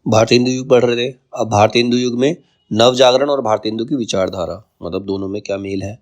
भारतेंदु युग पढ़ रहे थे। अब भारतेंदु युग में नव जागरण और भारतेंदु की विचारधारा, मतलब दोनों में क्या मेल है।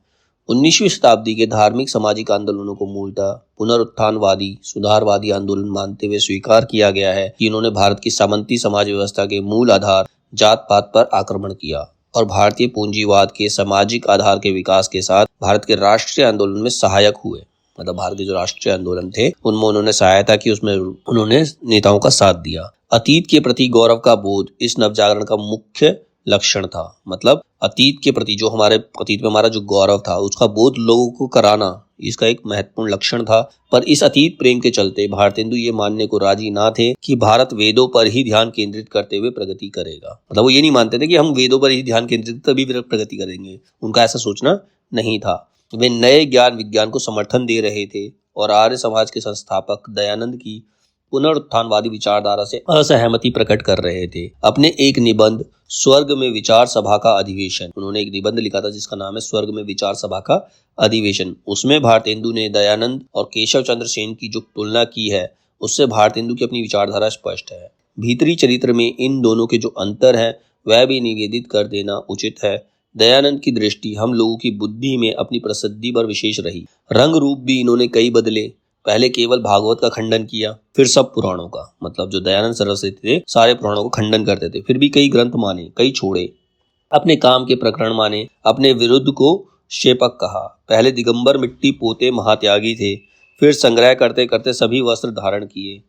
19वीं शताब्दी के धार्मिक सामाजिक आंदोलनों को मूलतः पुनरुत्थानवादी सुधारवादी आंदोलन मानते हुए स्वीकार किया गया है कि इन्होंने भारत की सामंती समाज व्यवस्था के मूल आधार जात पात पर आक्रमण किया और भारतीय पूंजीवाद के सामाजिक आधार के विकास के साथ भारत के राष्ट्रीय आंदोलन में सहायक हुए। मतलब भारत के जो राष्ट्रीय आंदोलन थे उनमें उन्होंने सहायता की, उसमें उन्होंने नेताओं का साथ दिया। अतीत के प्रति गौरव का बोध इस नवजागरण का मुख्य लक्षण था। मतलब अतीत के प्रति जो हमारे अतीत में हमारा जो गौरव था उसका बोध लोगों को कराना इसका एक महत्वपूर्ण लक्षण था। पर इस अतीत प्रेम के चलते भारतेंदु ये मानने को राजी ना थे कि भारत वेदों पर ही ध्यान केंद्रित करते हुए प्रगति करेगा। मतलब वो ये नहीं मानते थे कि हम वेदों पर ही ध्यान केंद्रित तभी प्रगति करेंगे, उनका ऐसा सोचना नहीं था। वे नए ज्ञान विज्ञान को समर्थन दे रहे थे और आर्य समाज के संस्थापक दयानंद की पुनरुत्थानवादी विचारधारा से असहमति प्रकट कर रहे थे। अपने एक निबंध स्वर्ग में विचार सभा का अधिवेशन, उन्होंने एक निबंध लिखा था जिसका नाम है स्वर्ग में विचार सभा का अधिवेशन। उसमें भारतेंदु ने दयानंद और केशव चंद्र सेन की जो तुलना की है उससे भारतेंदु की अपनी विचारधारा स्पष्ट है। भीतरी चरित्र में इन दोनों के जो अंतर है वह भी निवेदित कर देना उचित है। दयानंद की दृष्टि हम लोगों की बुद्धि में अपनी प्रसिद्धि पर विशेष रही। रंग रूप भी इन्होंने कई बदले। पहले केवल भागवत का खंडन किया, फिर सब पुराणों का। मतलब जो दयानंद सरस्वती थे सारे पुराणों को खंडन करते थे, फिर भी कई ग्रंथ माने, कई छोड़े। अपने काम के प्रकरण माने, अपने विरुद्ध को शेपक कहा। पहले दिगंबर मिट्टी पोते महात्यागी थे, फिर संग्रह करते करते सभी वस्त्र धारण किए।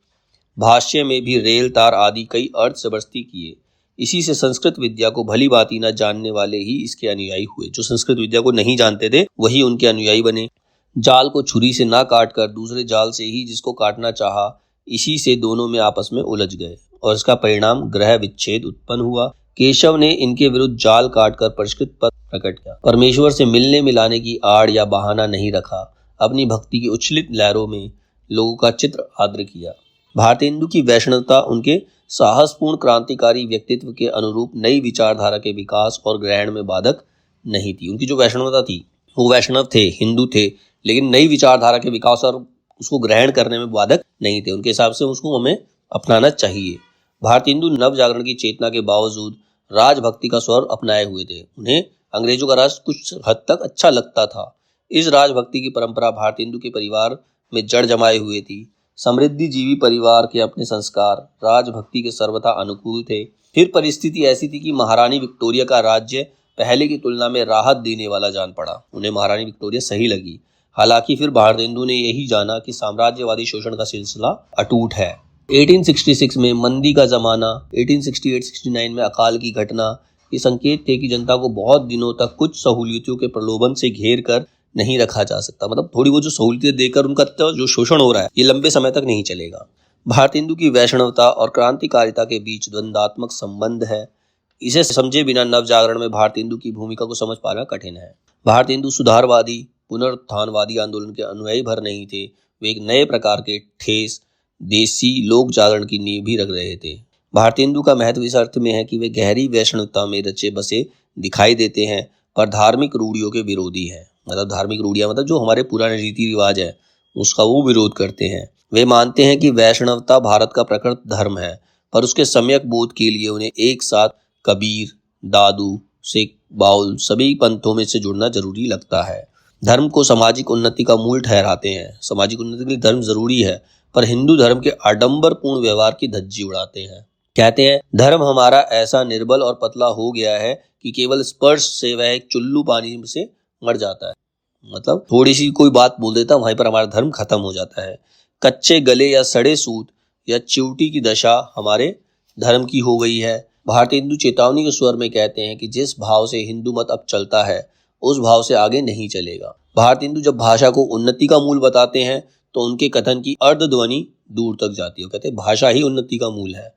भाष्य में भी रेल तार आदि कई अर्थ जबरदस्ती किए। इसी से संस्कृत विद्या को भली भांति न जानने वाले ही इसके अनुयायी हुए। जो संस्कृत विद्या को नहीं जानते थे वही उनके अनुयायी बने। जाल को छुरी से ना काट कर दूसरे जाल से ही जिसको काटना चाहा, इसी से दोनों में आपस में उलझ गए और इसका परिणाम ग्रह विच्छेद उत्पन्न हुआ। केशव ने इनके विरुद्ध जाल काटकर परिष्कृत पद प्रकट किया। परमेश्वर से मिलने मिलाने की आड़ या बहाना नहीं रखा। अपनी भक्ति की उच्छलित लहरों में लोगों का चित्र आर्द्र किया। भारतेंदु की वैष्णवता उनके साहसपूर्ण क्रांतिकारी व्यक्तित्व के अनुरूप नई विचारधारा के विकास और ग्रहण में बाधक नहीं थी। उनकी जो वैष्णवता थी वो वैष्णव थे, हिंदू थे, लेकिन नई विचारधारा के विकास और उसको ग्रहण करने में बाधक नहीं थे। उनके हिसाब से उसको हमें अपनाना चाहिए। भारतेंदु नव जागरण की चेतना के बावजूद राजभक्ति का स्वर अपनाए हुए थे। उन्हें अंग्रेजों का राज कुछ हद तक अच्छा लगता था। इस राजभक्ति की परंपरा भारतेंदु के परिवार में जड़ जमाए हुए थी। समृद्धि जीवी परिवार के अपने संस्कार राजभक्ति के सर्वथा अनुकूल थे। फिर परिस्थिति ऐसी थी कि महारानी विक्टोरिया का राज्य पहले की तुलना में राहत देने वाला जान पड़ा। उन्हें महारानी विक्टोरिया सही लगी। हालांकि फिर भारतेंदु ने यही जाना कि साम्राज्यवादी शोषण का सिलसिला अटूट है। 1866 में मंदी का जमाना, 1868-69 में अकाल की घटना, ये संकेत थे कि जनता को बहुत दिनों तक कुछ सहूलियतों के प्रलोभन से घेर कर नहीं रखा जा सकता। मतलब थोड़ी बहुत जो सहूलियतें देकर उनका जो शोषण हो रहा है ये लंबे समय तक नहीं चलेगा। भारतेंदु की वैष्णवता और क्रांतिकारिता के बीच द्वंद्वात्मक संबंध है। इसे समझे बिना नवजागरण में भारतेंदु की भूमिका को समझ पाना कठिन है। भारतेंदु सुधारवादी पुनरुत्थानवादी आंदोलन के अनुयायी भर नहीं थे। वे एक नए प्रकार के ठेस देसी लोक जागरण की नींव भी रख रहे थे। भारतेंदु का महत्व इस अर्थ में है कि वे गहरी वैष्णवता में रचे बसे दिखाई देते हैं पर धार्मिक रूढ़ियों के विरोधी हैं। मतलब धार्मिक रूढ़ियां मतलब जो हमारे पुराने रीति रिवाज है उसका वो विरोध करते हैं। वे मानते हैं कि वैष्णवता भारत का प्रकृत धर्म है पर उसके सम्यक बोध के लिए उन्हें एक साथ कबीर, दादू, सिख, बाउल सभी पंथों में से जुड़ना जरूरी लगता है। धर्म को सामाजिक उन्नति का मूल ठहराते हैं। सामाजिक उन्नति के लिए धर्म जरूरी है पर हिंदू धर्म के आडंबरपूर्ण व्यवहार की धज्जी उड़ाते हैं। कहते हैं धर्म हमारा ऐसा निर्बल और पतला हो गया है कि केवल स्पर्श से वह एक चुल्लू पानी से मर जाता है। मतलब थोड़ी सी कोई बात बोल देता वहीं पर हमारा धर्म खत्म हो जाता है। कच्चे गले या सड़े सूत या चिवटी की दशा हमारे धर्म की हो गई है। भारतेंदु चेतावनी के स्वर में कहते हैं कि जिस भाव से हिंदू मत अब चलता है उस भाव से आगे नहीं चलेगा। भारतेंदु जब भाषा को उन्नति का मूल बताते हैं तो उनके कथन की अर्धध्वनि दूर तक जाती है। कहते हैं भाषा ही उन्नति का मूल है।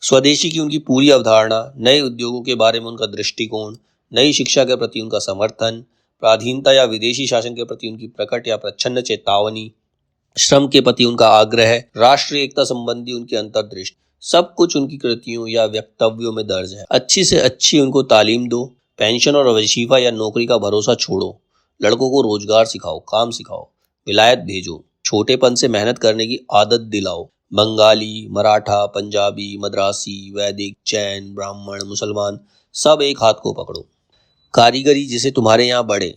स्वदेशी की उनकी पूरी अवधारणा, नए उद्योगों के बारे में उनका दृष्टिकोण, नई शिक्षा के प्रति उनका समर्थन, प्राधीनता या विदेशी शासन के प्रति उनकी प्रकट या प्रच्छन्न चेतावनी, श्रम के प्रति उनका आग्रह, राष्ट्रीय एकता संबंधी उनकी अंतर्दृष्टि, सब कुछ उनकी कृतियों या वक्तव्यों में दर्ज है। अच्छी से अच्छी उनको तालीम दो, पेंशन और वजीफा या नौकरी का भरोसा छोड़ो, लड़कों को रोजगार सिखाओ, काम सिखाओ, विलायत भेजो, छोटेपन से मेहनत करने की आदत दिलाओ, बंगाली, मराठा, पंजाबी, मद्रासी, वैदिक, जैन, ब्राह्मण, मुसलमान, सब एक हाथ को पकड़ो। कारीगरी जिसे तुम्हारे यहाँ बढ़े,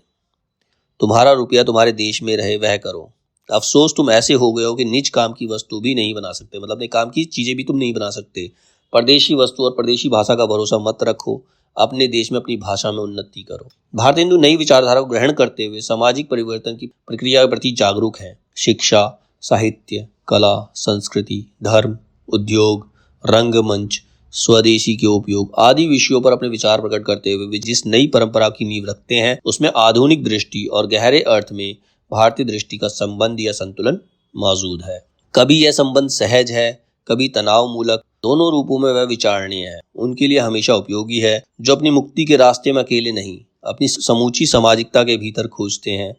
तुम्हारा रुपया तुम्हारे देश में रहे, वह करो। अफसोस तुम ऐसे हो गए हो कि निज काम की वस्तु भी नहीं बना सकते, मतलब अपने काम की चीजें भी तुम नहीं बना सकते। परदेशी वस्तु और परदेशी भाषा का भरोसा मत रखो, अपने देश में अपनी भाषा में उन्नति करो। भारत हिंदू नई विचारधारा को ग्रहण करते हुए सामाजिक परिवर्तन की प्रक्रिया के प्रति जागरूक है। शिक्षा, साहित्य, कला, संस्कृति, धर्म, उद्योग, रंगमंच, स्वदेशी के उपयोग आदि विषयों पर अपने विचार प्रकट करते हुए वे जिस नई परंपरा की नींव रखते हैं उसमें आधुनिक दृष्टि और गहरे अर्थ में भारतीय दृष्टि का संबंध या संतुलन मौजूद है। कभी यह संबंध सहज है, कभी तनाव मूलक, दोनों रूपों में वह विचारणीय है। उनके लिए हमेशा उपयोगी है जो अपनी मुक्ति के रास्ते में अकेले नहीं, अपनी समूची सामाजिकता के भीतर खोजते हैं।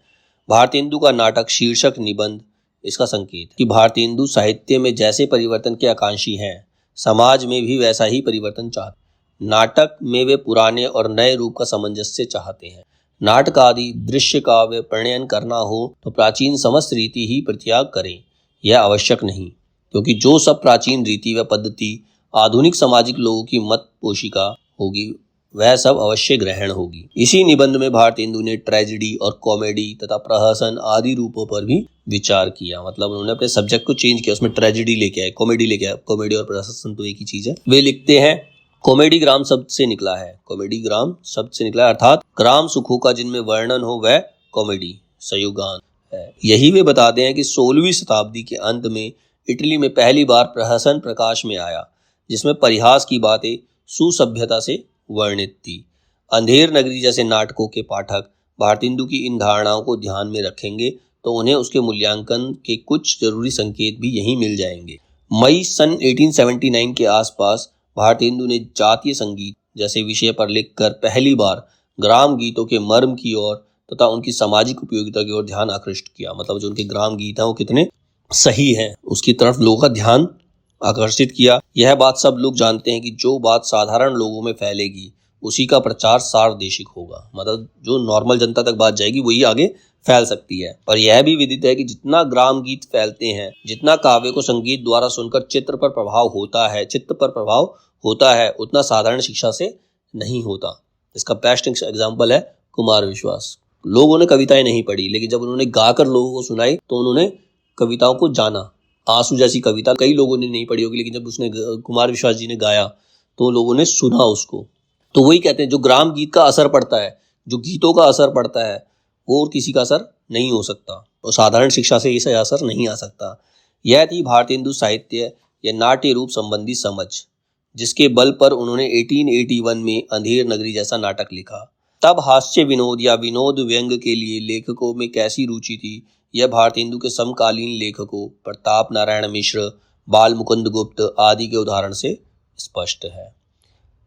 भारतीय हिंदू का नाटक शीर्षक निबंध इसका संकेत है कि भारतीय हिंदू साहित्य में जैसे परिवर्तन के आकांक्षी हैं, समाज में भी वैसा ही परिवर्तन चाहते। नाटक में वे पुराने और नए रूप का सामंजस्य चाहते हैं। नाटक आदि दृश्य काव्य प्रणयन करना हो तो प्राचीन समस्त रीति ही परित्याग करें, यह आवश्यक नहीं, क्योंकि जो सब प्राचीन रीति व पद्धति आधुनिक सामाजिक लोगों की मत पोषिका होगी वह सब अवश्य ग्रहण होगी। इसी निबंध में भारतीय हिंदू ने ट्रेजेडी और कॉमेडी तथा प्रहसन आदि रूपों पर भी विचार किया, मतलब उन्होंने अपने सब्जेक्ट को चेंज किया, उसमें ट्रेजेडी लेके आए, कॉमेडी लेके आए। कॉमेडी और प्रहसन तो एक ही चीज है। वे लिखते हैं कॉमेडी ग्राम शब्द से निकला है, कॉमेडी ग्राम शब्द से निकला है, अर्थात ग्राम सुखों का जिनमें वर्णन हो वह कॉमेडी संयुगान है। यही वे बताते हैं कि 16वीं शताब्दी के अंत में इटली में पहली बार प्रहसन प्रकाश में आया, जिसमें परिहास की बातें सुसभ्यता से वर्णित थी। अंधेर नगरी जैसे नाटकों के पाठक भारतीय हिंदू की इन धारणाओं को ध्यान में रखेंगे तो उन्हें उसके मूल्यांकन के कुछ जरूरी संकेत भी यहीं मिल जाएंगे। मई सन 1879 के आसपास भारतीय हिंदू ने जातीय संगीत जैसे विषय पर लिखकर पहली बार ग्राम गीतों के मर्म की ओर तथा उनकी सामाजिक उपयोगिता की ओर ध्यान आकृष्ट किया, मतलब जो उनके ग्राम गीत हैं वो कितने सही हैं उसकी तरफ लोगों का ध्यान आकर्षित किया। यह बात सब लोग जानते हैं कि जो बात साधारण लोगों में फैलेगी उसी का प्रचार सार्वदेशिक होगा, मतलब जो नॉर्मल जनता तक बात जाएगी वही आगे फैल सकती है। और यह भी विदित है कि जितना ग्राम गीत फैलते हैं, जितना काव्य को संगीत द्वारा सुनकर चित्त पर प्रभाव होता है उतना साधारण शिक्षा से नहीं होता। इसका बेस्ट एग्जाम्पल है कुमार विश्वास। लोगों ने कविताएं नहीं पढ़ी, लेकिन जब उन्होंने गाकर लोगों को सुनाई तो उन्होंने कविताओं को जाना। आंसू जैसी कविता कई लोगों ने नहीं पढ़ी होगी, लेकिन जब उसने कुमार विश्वास जी ने गाया तो लोगों ने सुना उसको। तो वही कहते हैं जो ग्राम गीत का असर पड़ता है, जो गीतों का असर पड़ता है वो और किसी का असर नहीं हो सकता, और साधारण शिक्षा से इसे असर नहीं आ सकता। यह थी भारतीय हिंदू साहित्य या नाट्य रूप संबंधी समझ, जिसके बल पर उन्होंने 1881 में अंधेर नगरी जैसा नाटक लिखा। तब हास्य विनोद या विनोद व्यंग के लिए लेखकों में कैसी रुचि थी, यह भारतीय हिंदू के समकालीन लेखकों प्रताप नारायण मिश्र, बाल मुकुंद गुप्त आदि के उदाहरण से स्पष्ट है।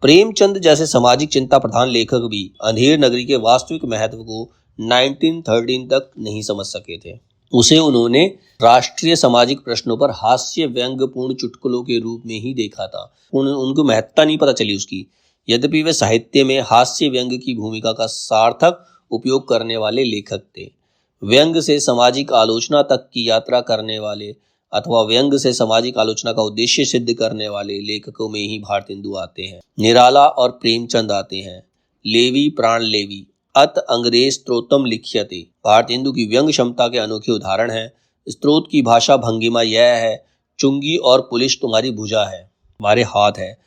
प्रेमचंद जैसे सामाजिक चिंता प्रधान लेखक भी अंधेर नगरी के वास्तविक महत्व को 1913 तक नहीं समझ सके थे। उसे उन्होंने राष्ट्रीय सामाजिक प्रश्नों पर हास्य व्यंग्यपूर्ण चुटकुलों के रूप में ही देखा था। उनको महत्ता नहीं पता चली उसकी। यद्यपि वे साहित्य में हास्य व्यंग्य की भूमिका का सार्थक उपयोग करने वाले लेखक थे। व्यंग से सामाजिक आलोचना तक की यात्रा करने वाले अथवा व्यंग से सामाजिक आलोचना का उद्देश्य सिद्ध करने वाले लेखकों में ही भारतीय हिंदू आते हैं। निराला और प्रेमचंद आते हैं। लेवी, प्राण लेवी, अत अंग्रेज स्त्रोतम लिख्यते भारतीय हिंदू की व्यंग क्षमता के अनोखे उदाहरण हैं। स्त्रोत की भाषा भंगिमा यह है, चुंगी और पुलिस तुम्हारी भुजा है, तुम्हारे हाथ है,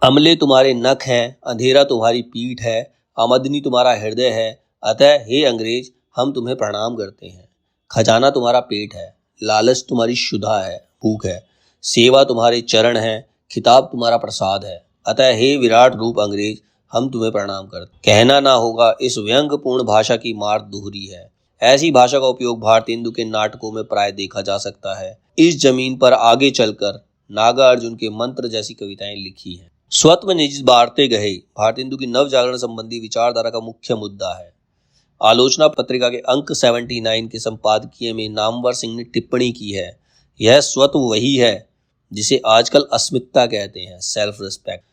अमले तुम्हारे नख हैं, अंधेरा तुम्हारी पीठ है, आमदनी तुम्हारा हृदय है, अतः हे अंग्रेज हम तुम्हें प्रणाम करते हैं। खजाना तुम्हारा पेट है, लालच तुम्हारी शुदा है, भूख है, सेवा तुम्हारे चरण है, खिताब तुम्हारा प्रसाद है, अतः हे विराट रूप अंग्रेज हम तुम्हें प्रणाम करते। कहना ना होगा इस व्यंग्यपूर्ण भाषा की मार दोहरी है। ऐसी भाषा का उपयोग भारतीय हिंदू के नाटकों में प्राय देखा जा सकता है। इस जमीन पर आगे चलकर नागार्जुन के मंत्र जैसी कविताएं लिखी हैं। स्वत्व निज बारते गए भारतीय हिंदू की नव जागरण संबंधी विचारधारा का मुख्य मुद्दा है। आलोचना पत्रिका के अंक 79 के संपादकीय में नामवर सिंह ने टिप्पणी की है, यह स्वत्व वही है जिसे आजकल अस्मिता कहते हैं, सेल्फ रिस्पेक्ट।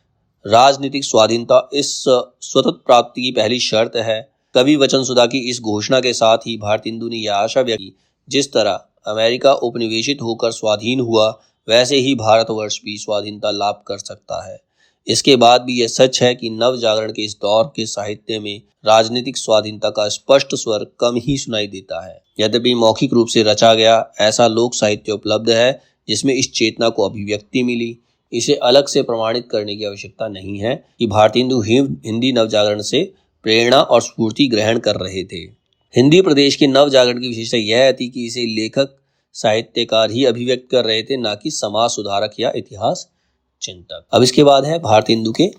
राजनीतिक स्वाधीनता इस स्वतंत्र प्राप्ति की पहली शर्त है। कवि वचन सुधा की इस घोषणा के साथ ही भारतीय हिंदू ने यह आशा व्यक्त की, जिस तरह अमेरिका उपनिवेशित होकर स्वाधीन हुआ, वैसे ही भारतवर्ष भी स्वाधीनता लाभ कर सकता है। इसके बाद भी यह सच है कि नव जागरण के इस दौर के साहित्य में राजनीतिक स्वाधीनता का स्पष्ट स्वर कम ही सुनाई देता है। यद्यपि मौखिक रूप से रचा गया ऐसा लोक साहित्य उपलब्ध है जिसमें इस चेतना को अभिव्यक्ति मिली। इसे अलग से प्रमाणित करने की आवश्यकता नहीं है कि भारतेंदु हिंदी नवजागरण से प्रेरणा और स्फूर्ति ग्रहण कर रहे थे। हिंदी प्रदेश के नव जागरण की विशेषता यह थी कि इसे लेखक साहित्यकार ही अभिव्यक्त कर रहे थे, ना कि समाज सुधारक या इतिहास चिंतक। अब इसके बाद है भारतेंदु के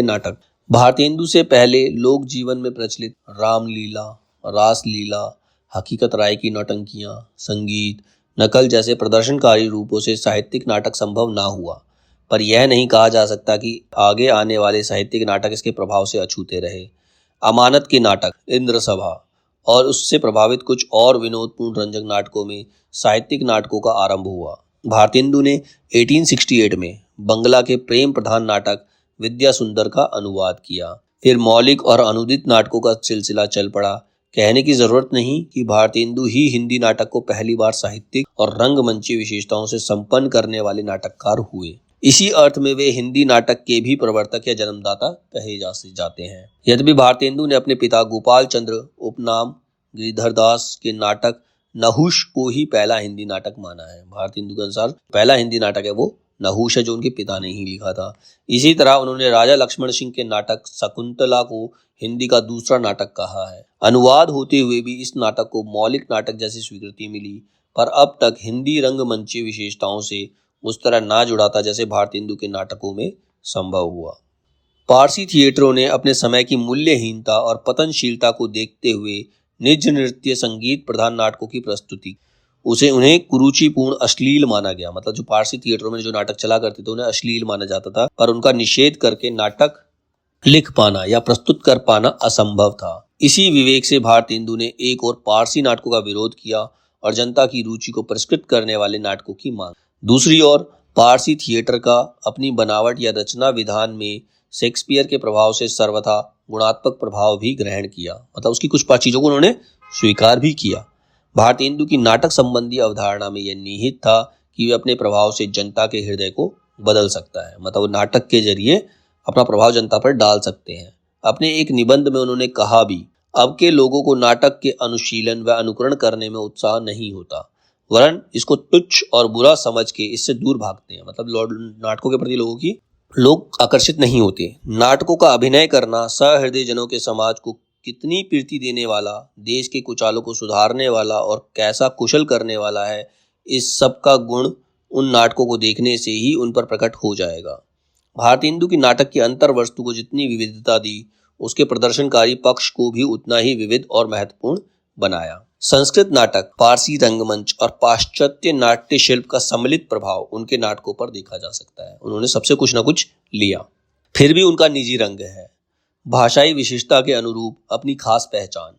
नाटक। भारतेंदु से पहले लोक जीवन में प्रचलित रामलीला, रासलीला, हकीकत राय की नौटंकियां, संगीत, नकल जैसे प्रदर्शनकारी रूपों से साहित्यिक नाटक संभव ना हुआ, पर यह नहीं कहा जा सकता कि आगे आने वाले साहित्यिक नाटक इसके प्रभाव से अछूते रहे। अमानत के नाटक, इंद्र सभा और उससे प्रभावित कुछ और विनोदपूर्ण रंजक नाटकों में साहित्यिक नाटकों का आरंभ हुआ। भारतेंदु ने 1868 में बंगला के प्रेम प्रधान नाटक विद्या सुंदर का अनुवाद किया। फिर मौलिक और अनुदित नाटकों का सिलसिला चल पड़ा। कहने की जरूरत नहीं कि भारतेंदु ही हिंदी नाटक को पहली बार साहित्यिक और रंगमंची विशेषताओं से संपन्न करने वाले नाटककार हुए। इसी अर्थ में वे हिंदी नाटक के भी प्रवर्तक या जन्मदाता कहे जाते हैं। यद्यपि भारतेंदु ने अपने पिता गोपाल चंद्र उपनाम गिरिधरदास के नाटक नहुष को ही पहला हिंदी नाटक माना है। भारतेंदु के अनुसार पहला हिंदी नाटक है वो नहुष है, जो उनके पिता ने ही लिखा था। इसी तरह उन्होंने राजा लक्ष्मण सिंह के नाटक शकुंतला को हिंदी का दूसरा नाटक कहा है। अनुवाद होते हुए भी इस नाटक को मौलिक नाटक जैसी स्वीकृति मिली, पर अब तक हिंदी रंगमंची विशेषताओं से उस तरह ना जुड़ा था जैसे भारतेंदु के नाटकों में संभव हुआ। पारसी थिएटरों ने अपने समय की मूल्यहीनता और पतनशीलता को देखते हुए निज नृत्य संगीत प्रधान नाटकों की प्रस्तुति उन्हें कुरुचिपूर्ण अश्लील माना गया। मतलब जो पारसी थिएटरों में जो नाटक चला करते थे उन्हें अश्लील माना जाता था, पर उनका निषेध करके नाटक लिख पाना या प्रस्तुत कर पाना असंभव था। इसी विवेक से भारतेंदु ने एक और पारसी नाटकों का विरोध किया और जनता की रुचि को पुरस्कृत करने वाले नाटकों की मांग। दूसरी ओर पारसी थिएटर का अपनी बनावट या रचना विधान में शेक्सपियर के प्रभाव से सर्वथा गुणात्मक प्रभाव भी ग्रहण किया। मतलब उसकी कुछ चीजों को उन्होंने स्वीकार भी किया। भारतेंदु की नाटक संबंधी अवधारणा में यह निहित था कि वे अपने प्रभाव से जनता के हृदय को बदल सकता है। मतलब नाटक के जरिए अपना प्रभाव जनता पर डाल सकते हैं। अपने एक निबंध में उन्होंने कहा भी, अब के लोगों को नाटक के अनुशीलन व अनुकरण करने में उत्साह नहीं होता, वरन इसको तुच्छ और बुरा समझ के इससे दूर भागते हैं। मतलब नाटकों के प्रति लोग आकर्षित नहीं होते। नाटकों का अभिनय करना सहृदय जनों के समाज को कितनी प्रीति देने वाला, देश के कुचालों को सुधारने वाला और कैसा कुशल करने वाला है, इस सब का गुण उन नाटकों को देखने से ही उन पर प्रकट हो जाएगा। भारतेंदु की नाटक की अंतर वस्तु को जितनी विविधता दी, उसके प्रदर्शनकारी पक्ष को भी उतना ही विविध और महत्वपूर्ण बनाया। संस्कृत नाटक, पारसी रंगमंच और पाश्चात्य नाट्य शिल्प का सम्मिलित प्रभाव उनके नाटकों पर देखा जा सकता है। उन्होंने सबसे कुछ न कुछ लिया, फिर भी उनका निजी रंग है, भाषाई विशेषता के अनुरूप अपनी खास पहचान।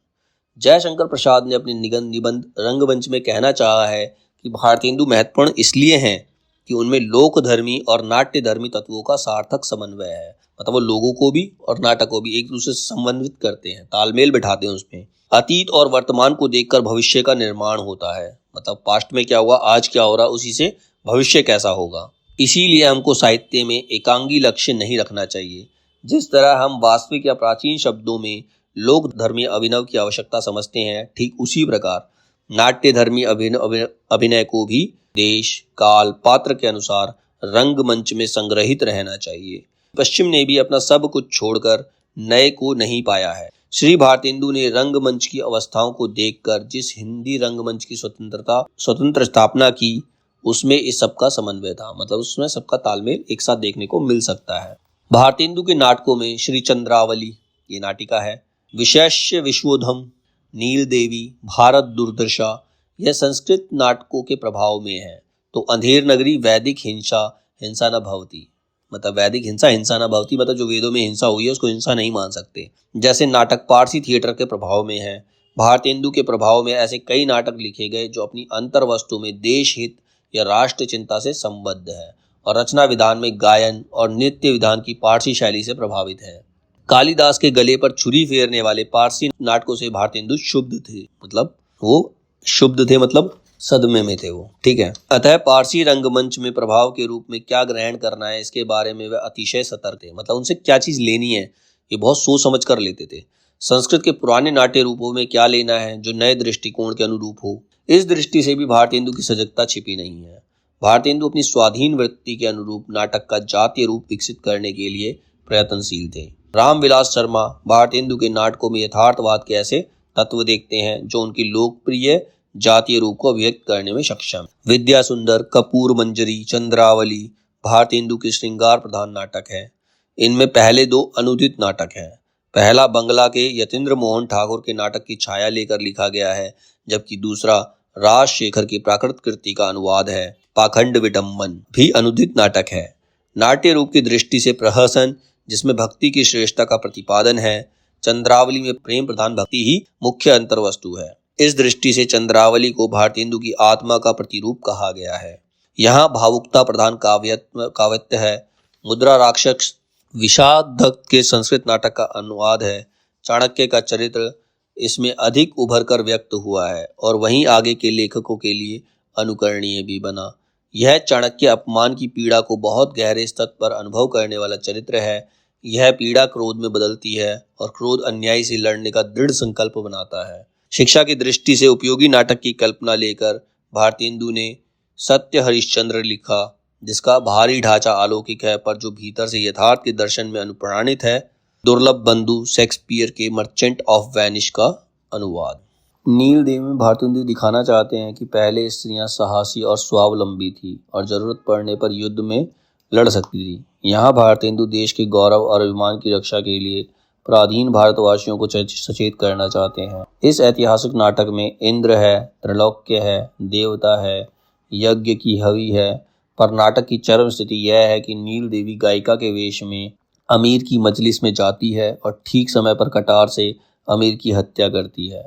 जयशंकर प्रसाद ने अपने निबंध रंगमंच में कहना चाहा है कि भारतेंदु महत्वपूर्ण इसलिए हैं कि उनमें लोक धर्मी और नाट्य धर्मी तत्वों का सार्थक समन्वय है। मतलब वो लोगों को भी और नाटक को भी एक दूसरे से समन्वित करते हैं, तालमेल बिठाते हैं उसमें। अतीत और वर्तमान को देखकर भविष्य का निर्माण होता है। मतलब पास्ट में क्या हुआ, आज क्या हो रहा, उसी से भविष्य कैसा होगा। इसीलिए हमको साहित्य में एकांगी लक्ष्य नहीं रखना चाहिए। जिस तरह हम वास्तविक या प्राचीन शब्दों में लोक धर्मी अभिनव की आवश्यकता समझते हैं, ठीक उसी प्रकार नाट्य धर्मी अभिनय को भी देश, काल, पात्र के अनुसार रंगमंच में संग्रहित रहना चाहिए। पश्चिम ने भी अपना सब कुछ छोड़कर नए को नहीं पाया है। श्री भारतेंदु ने रंगमंच की अवस्थाओं को देखकर जिस हिंदी रंगमंच की स्वतंत्र स्थापना की, उसमें इस सबका समन्वय था। मतलब उसमें सबका तालमेल एक साथ देखने को मिल सकता है। भारतेंदु के नाटकों में श्री चंद्रावली ये नाटिका है, विशेष्य विश्वोधम, नील देवी, भारत दुर्दशा यह संस्कृत नाटकों के प्रभाव में है। तो अंधेर नगरी, वैदिक हिंसा न भवती, मतलब वैदिक हिंसा न भवती, मतलब जो वेदों में हिंसा हुई है उसको हिंसा नहीं मान सकते। जैसे नाटक पारसी थिएटर के प्रभाव में है। भारतेंदु के प्रभाव में ऐसे कई नाटक लिखे गए जो अपनी अंतर वस्तु में देश हित या राष्ट्र चिंता से संबद्ध है और रचना विधान में गायन और नृत्य विधान की पारसी शैली से प्रभावित है। कालिदास के गले पर छुरी फेरने वाले पारसी नाटकों से भारतेंदु शुद्ध थे। मतलब वो शुद्ध थे, मतलब सदमे में थे वो। ठीक है। अतः पारसी रंगमंच में प्रभाव के रूप में क्या ग्रहण करना है इसके बारे में वे अतिशय सतर्क थे। मतलब उनसे क्या चीज लेनी है ये बहुत सोच समझ कर लेते थे। संस्कृत के पुराने नाट्य रूपों में क्या लेना है जो नए दृष्टिकोण के अनुरूप हो। इस दृष्टि से भी भारतेंदु की सजगता छिपी नहीं है। भारतेंदु अपनी स्वाधीन वृत्ति के अनुरूप नाटक का जातीय रूप विकसित करने के लिए प्रयत्नशील थे। रामविलास शर्मा भारतेंदु के नाटकों में यथार्थवाद के ऐसे तत्व देखते हैं जो उनकी लोकप्रिय जातीय रूप को अभिव्यक्त करने में सक्षम। विद्या सुंदर, कपूर मंजरी, चंद्रावली भारतेंदु के श्रृंगार प्रधान नाटक है। इनमें पहले दो अनुदित नाटक हैं। पहला बंगला के यतीन्द्र मोहन ठाकुर के नाटक की छाया लेकर लिखा गया है, जबकि दूसरा राजशेखर की प्राकृत कृति का अनुवाद है। पाखंड विडम्बन भी अनुदित नाटक है। नाट्य रूप की दृष्टि से प्रहसन जिसमें भक्ति की श्रेष्ठता का प्रतिपादन है, चंद्रावली में प्रेम प्रधान भक्ति ही मुख्य अंतर्वस्तु है। इस दृष्टि से चंद्रावली को भारतेंदु की आत्मा का प्रतिरूप कहा गया है। यहाँ भावुकता प्रधान काव्यत्व है। मुद्रा राक्षस विषाद दत्त के संस्कृत नाटक का अनुवाद है। चाणक्य का चरित्र इसमें अधिक उभर कर व्यक्त हुआ है और वहीं आगे के लेखकों के लिए अनुकरणीय भी बना। यह चाणक्य अपमान की पीड़ा को बहुत गहरे स्तर पर अनुभव करने वाला चरित्र है। यह पीड़ा क्रोध में बदलती है और क्रोध अन्याय से लड़ने का दृढ़ संकल्प बनाता है। शिक्षा की दृष्टि से उपयोगी नाटक की कल्पना लेकर भारतेंदु ने सत्य हरिश्चंद्र लिखा, जिसका बाहरी ढांचा अलौकिक है पर जो भीतर से यथार्थ के दर्शन में अनुप्राणित है। दुर्लभ बंधु शेक्सपियर के मर्चेंट ऑफ वेनिस का अनुवाद। नील देवी में भारतेंदु दिखाना चाहते हैं कि पहले स्त्रियां साहसी और स्वावलंबी थी और जरूरत पड़ने पर युद्ध में लड़ सकती थी। यहाँ भारतेंदु देश के गौरव और अभिमान की रक्षा के लिए पराधीन भारतवासियों को सचेत करना चाहते हैं। इस ऐतिहासिक नाटक में इंद्र है, त्रैलोक्य है, देवता है, यज्ञ की हवि है, पर नाटक की चरम स्थिति यह है कि नील देवी गायिका के वेश में अमीर की मजलिस में जाती है और ठीक समय पर कटार से अमीर की हत्या करती है।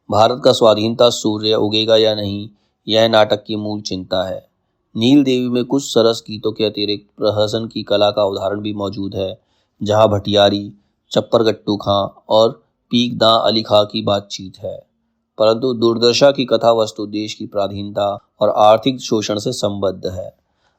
भारत का स्वाधीनता सूर्य उगेगा या नहीं, यह नाटक की मूल चिंता है। नील देवी में कुछ सरस गीतों के अतिरिक्त प्रहसन की कला का उदाहरण भी मौजूद है, जहां भटियारी, चप्पर गट्टू खां और पीक दां अली खां की बातचीत है। परंतु दुर्दशा की कथा वस्तु देश की पराधीनता और आर्थिक शोषण से संबद्ध है।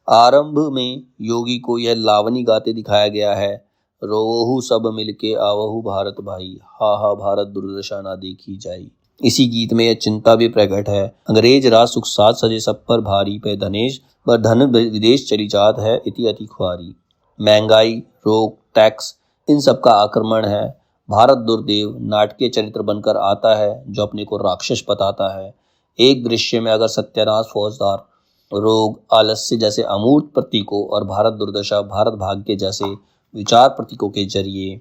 आरंभ में योगी को यह लावनी गाते दिखाया गया है, रोवहु सब मिलके आवहु भारत भाई, हा हा भारत दुर्दशा ना देखी जाई। इसी गीत में यह चिंता भी प्रकट है, अंग्रेज राज सुख साथ सजे सब पर भारी, पे धनेश पर धन विदेश चली जात है, इति अति खुआरी। महंगाई, रोग, टैक्स इन सब का आक्रमण है। भारत दुर्देव नाटकीय चरित्र बनकर आता है जो अपने को राक्षस बताता है। एक दृश्य में अगर सत्यानाश, फौजदार, रोग, आलस्य जैसे अमूर्त प्रतीकों और भारत दुर्दशा, भारत भाग्य जैसे विचार प्रतीकों के जरिए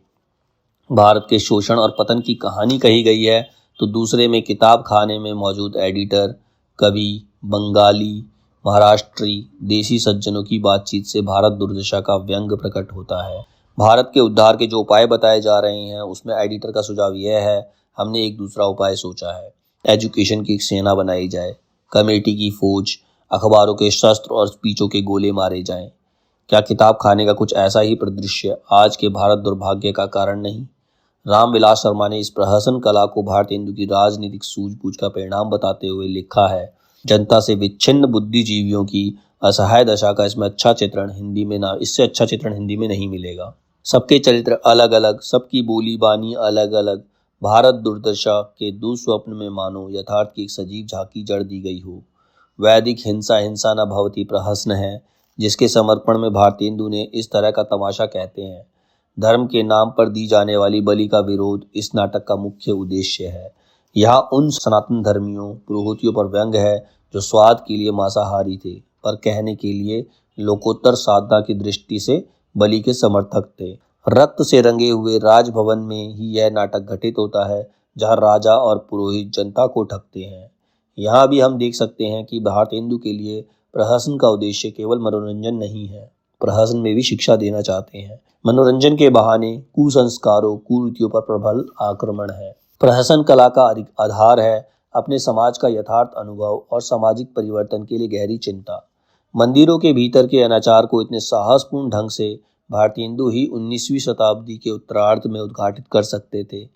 भारत के शोषण और पतन की कहानी कही गई है, तो दूसरे में किताब खाने में मौजूद एडिटर, कवि, बंगाली, महाराष्ट्री, देसी सज्जनों की बातचीत से भारत दुर्दशा का व्यंग प्रकट होता है। भारत के उद्धार के जो उपाय बताए जा रहे हैं उसमें एडिटर का सुझाव यह है, हमने एक दूसरा उपाय सोचा है। एजुकेशन की एक सेना बनाई जाए, कमेटी की फौज, अखबारों के शस्त्र और स्पीचों के गोले मारे जाएं। क्या किताब खाने का कुछ ऐसा ही परिदृश्य आज के भारत दुर्भाग्य का कारण नहीं? रामविलास शर्मा ने इस प्रहसन कला को भारतेंदु की राजनीतिक सूझबूझ का परिणाम बताते हुए लिखा है, जनता से विच्छिन्न बुद्धिजीवियों की असहाय दशा का इससे अच्छा चित्रण हिंदी में नहीं मिलेगा। सबके चरित्र अलग अलग, सबकी बोली बानी अलग अलग। भारत दुर्दशा के दुस्वप्न में मानो यथार्थ की एक सजीव झांकी जड़ दी गई हो। वैदिक हिंसा हिंसा न भवति प्रहसन है, जिसके समर्पण में भारतेंदु ने इस तरह का तमाशा कहते हैं। धर्म के नाम पर दी जाने वाली बलि का विरोध इस नाटक का मुख्य उद्देश्य है। यहाँ उन सनातन धर्मियों पुरोहितों पर व्यंग है जो स्वाद के लिए मांसाहारी थे, पर कहने के लिए लोकोत्तर साधना की दृष्टि से बलि के समर्थक थे। रक्त से रंगे हुए राजभवन में ही यह नाटक घटित होता है, जहाँ राजा और पुरोहित जनता को ठगते हैं। यहाँ भी हम देख सकते हैं कि भारतेंदु के लिए प्रहसन का उद्देश्य केवल मनोरंजन नहीं है, प्रहसन में भी शिक्षा देना चाहते हैं। मनोरंजन के बहाने कुसंस्कारों, कुरीतियों पर प्रबल आक्रमण है। प्रहसन कला का आधार है अपने समाज का यथार्थ अनुभव और सामाजिक परिवर्तन के लिए गहरी चिंता। मंदिरों के भीतर के अनाचार को इतने साहसपूर्ण ढंग से भारतेंदु ही 19वीं शताब्दी के उत्तरार्ध में उद्घाटित कर सकते थे,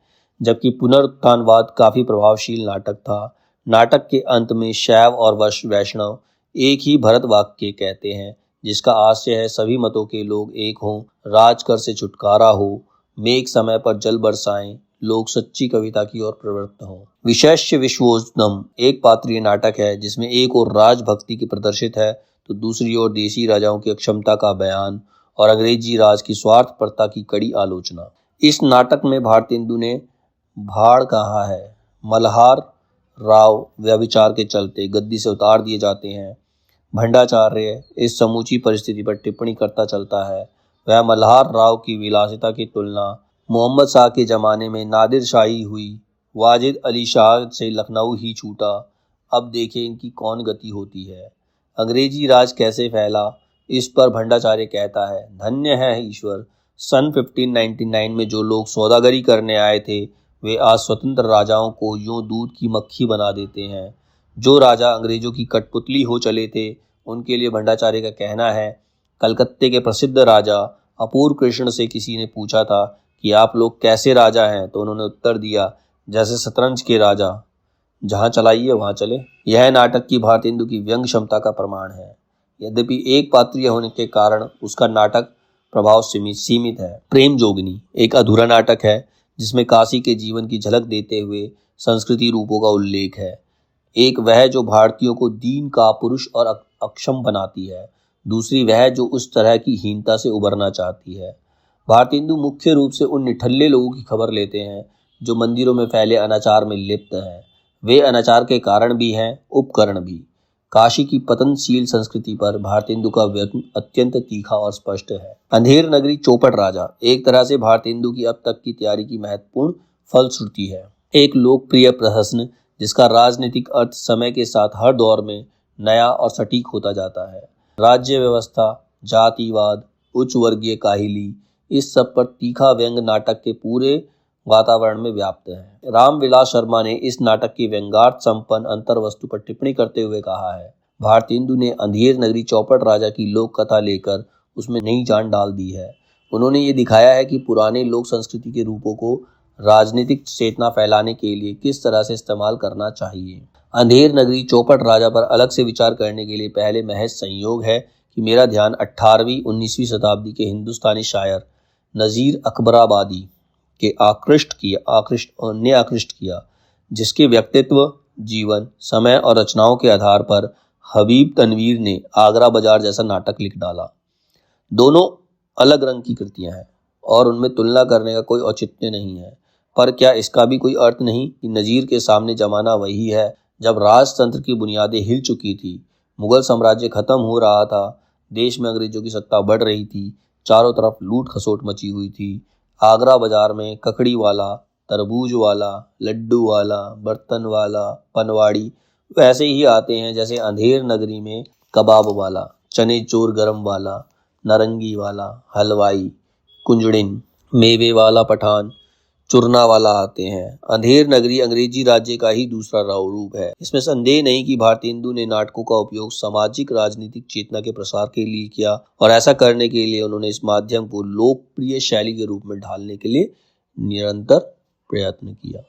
जबकि पुनरुत्थानवाद काफी प्रभावशील नाटक था। नाटक के अंत में शैव और वैष्णव एक ही भरत वाक्य कहते हैं, जिसका आशय है सभी मतों के लोग एक हों, राजकर से छुटकारा हो, मेघ समय पर जल बरसाएं, लोग सच्ची कविता की ओर प्रवृत्त हों। विशेष्य विश्वोत्तम एक पात्रीय नाटक है जिसमें एक ओर राजभक्ति की प्रदर्शित है तो दूसरी ओर देसी राजाओं की अक्षमता का बयान और अंग्रेजी राज की स्वार्थपरता की कड़ी आलोचना। इस नाटक में भारतेंदु ने भाड़ कहा है। मल्हार राव व्यभिचार के चलते गद्दी से उतार दिए जाते हैं। भंडाचार्य इस समूची परिस्थिति पर टिप्पणी करता चलता है। वह मल्हार राव की विलासिता की तुलना मोहम्मद शाह के ज़माने में नादिर शाही हुई, वाजिद अली शाह से लखनऊ ही छूटा, अब देखें इनकी कौन गति होती है। अंग्रेजी राज कैसे फैला, इस पर भंडाचार्य कहता है, धन्य है ईश्वर, सन 1599 में जो लोग सौदागरी करने आए थे वे आज स्वतंत्र राजाओं को यूं दूध की मक्खी बना देते हैं। जो राजा अंग्रेजों की कठपुतली हो चले थे उनके लिए भंडाचार्य का कहना है, कलकत्ते के प्रसिद्ध राजा अपूर्व कृष्ण से किसी ने पूछा था कि आप लोग कैसे राजा हैं, तो उन्होंने उत्तर दिया, जैसे शतरंज के राजा, जहां चलाइए वहां चले। यह नाटक की भारतेंदु की व्यंग क्षमता का प्रमाण है। यद्यपि एक पात्रीय होने के कारण उसका नाटक प्रभाव सीमित है। प्रेम जोगिनी एक अधूरा नाटक है जिसमें काशी के जीवन की झलक देते हुए संस्कृति रूपों का उल्लेख है। एक वह जो भारतीयों को दीन का पुरुष और अक्षम बनाती है, दूसरी वह जो उस तरह की हीनता से उबरना चाहती है। भारतेंदु मुख्य रूप से उन निठल्ले लोगों की खबर लेते हैं जो मंदिरों में फैले अनाचार में लिप्त हैं। वे अनाचार के कारण भी हैं, उपकरण भी। काशी की पतनशील संस्कृति पर भारतेंदु का व्यंग अत्यंत तीखा और स्पष्ट है। अंधेर नगरी चौपट राजा एक तरह से भारतेंदु की अब तक की तैयारी की महत्वपूर्ण फलश्रुति है। एक लोकप्रिय प्रहसन जिसका राजनीतिक अर्थ समय के साथ हर दौर में नया और सटीक होता जाता है। राज्य व्यवस्था, जातिवाद, उच्च वर्गीय काहिली, इस सब पर तीखा व्यंग नाटक के पूरे वातावरण में व्याप्त है। रामविलास शर्मा ने इस नाटक की व्यंग्यार्थ संपन्न अंतर्वस्तु पर टिप्पणी करते हुए कहा है, भारतेंदु ने अंधेर नगरी चौपट राजा की लोक कथा लेकर उसमें नई जान डाल दी है। उन्होंने ये दिखाया है कि पुराने लोक संस्कृति के रूपों को राजनीतिक चेतना फैलाने के लिए किस तरह से इस्तेमाल करना चाहिए। अंधेर नगरी चौपट राजा पर अलग से विचार करने के लिए पहले महज संयोग है कि मेरा ध्यान 18वीं-19वीं शताब्दी के हिंदुस्तानी शायर नज़ीर अकबराबादी के आकृष्ट किया, जिसके व्यक्तित्व, जीवन, समय और रचनाओं के आधार पर हबीब तनवीर ने आगरा बाजार जैसा नाटक लिख डाला। दोनों अलग रंग की कृतियां हैं और उनमें तुलना करने का कोई औचित्य नहीं है, पर क्या इसका भी कोई अर्थ नहीं कि नज़ीर के सामने जमाना वही है जब राजतंत्र की बुनियादें हिल चुकी थी, मुगल साम्राज्य खत्म हो रहा था, देश में अंग्रेजों की सत्ता बढ़ रही थी, चारों तरफ लूट खसोट मची हुई थी। आगरा बाजार में ककड़ी वाला, तरबूज वाला, लड्डू वाला, बर्तन वाला, पनवाड़ी वैसे ही आते हैं जैसे अंधेर नगरी में कबाब वाला, चने चोर गरम वाला, नारंगी वाला, हलवाई, कुंजड़िन, मेवे वाला पठान, चुरना वाला आते हैं। अंधेर नगरी अंग्रेजी राज्य का ही दूसरा रूप है। इसमें संदेह नहीं कि भारतेंदु ने नाटकों का उपयोग सामाजिक राजनीतिक चेतना के प्रसार के लिए किया और ऐसा करने के लिए उन्होंने इस माध्यम को लोकप्रिय शैली के रूप में ढालने के लिए निरंतर प्रयत्न किया।